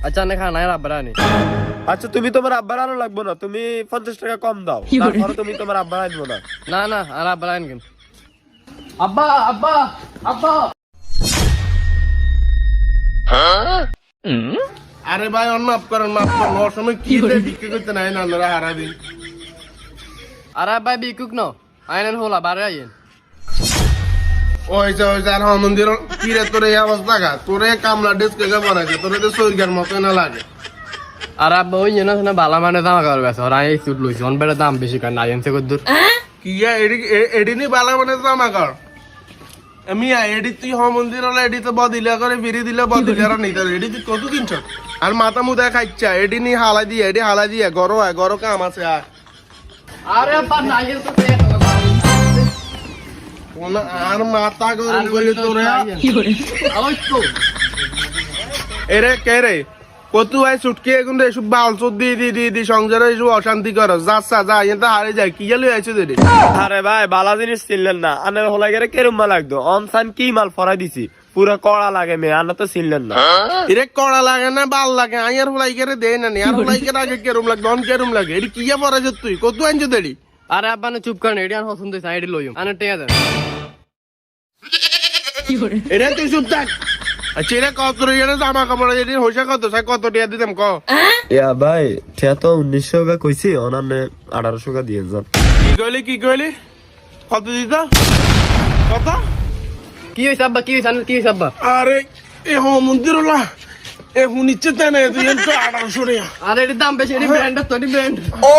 আচ্ছা না খানা আব্বার আনি। আচ্ছা তুমি তোমার আব্বার আনো লাগবো না, তুমি 50 টাকা কম দাও, তারপরে তুমি তোমার আব্বার আনবো না। না না আর আব্বার আনি কেন? আব্বা আব্বা আব্বা। আরে ভাই মাফ করেন ওর সময় কি বিক্রি করতে নাই না আপনারা হারাদিন। আর আব্বাই বিকুক ন আইনেন হলা বারে আইন। ওই যে আর মন্দির কি রে তোর এই অবস্থা গা, তোরে কামলা ডেস্কে যা বানাইছে তোরে তো সৈরগার মতো না লাগে। আর আব্বা ওই জন্য না বালা মানে জামা কাপড় বেছে আর এই স্যুট লইছি অন বেড়ে দাম বেশি কারণ আইনছে কদ্দুর। কি এডি নি বালা মানে জামা কর আমি এডি তুই মন্দির হলে এডি তো বদিলা করে ফিরি দিলে বদিলা নিতে এডি তুই কত কিনছ আর মাথা মুদা খাইছা এডি নি হালা দিয়ে এডি হালা দিয়ে গরো কাম আছে আর আরে আব্বা নাইয়ের তো আর মাথা গরম করলে তোরে কি করে ওই তো এরে কে রে কতু আই ছুটকে এখন এসব বাল চোদ দি সংসারে এসব অশান্তি কর যাচ্ছা যা এটা হারে যায় কি গেলে আইছো রে। আরে ভাই বালা জিনিস চিনলেন না, আনের হলাই গেলে কেরম মাল লাগতো, অনসান কি মাল ফরাই দিছি পুরো কড়া লাগে মে, আনা তো চিনলেন না। এরে কড়া লাগে না বাল লাগে আইয়ার হলাই করে দে না আর হলাই করে আগে কেরম লাগে অন কেরম লাগে এটি কি পরে যে তুই কত আনছো দেড়ি। আরে আব্বা না চুপ করেন এডি আর পছন্দ হইছে এডি লইম আনে টেয়া দেন। এরে তুই চুপ থাক। আচ্ছা এরে কত রে জামা কাপড় এটি হইসা কত টিয়া দিতাম ক। ইয়া ভাই ঠিয়া তো 1900 টাকা কইছি, অনানে 1800 টাকা দিয়ে যান। কি কইলি কত দিত কত? কি হইছে আব্বা কি হইছে আব্বা? আরে এ মন্দির হলা এ হুনিচ্ছে তাই না তুই তো 1800 টাকা। আরে এর দাম বেশি এডি ব্র্যান্ড তো এডি ব্র্যান্ড। ও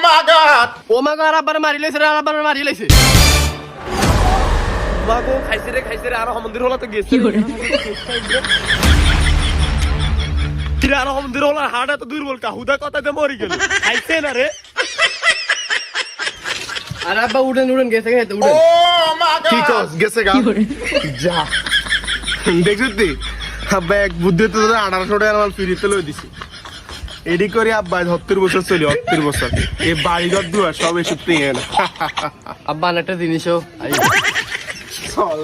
মা গড ও মা গো আর আব্বার মারি লাইছে আর আব্বার মারি লাইছে। বাগো খাইছে রে আর মন্দির হলা তো গেছে কিরে আর মন্দির হলা হাড়া তো দুর্বল কা হুদা কথাতে মরি গেল খাইছে না রে। আরে আব্বা উঠেন গেছে উঠেন। ও মা গড কি কস গেছে গা যা দেখছিস তুই আব্বা এক বুদ্ধি তো 1800 টাকা মাল ফিরিতে লই দিছি এডি করে আব্বা 70 বছর চলি 70 বছর এই বাড়িঘর দুয়া সব এসব নিয়ে না। আব্বা একটা জিনিসও চল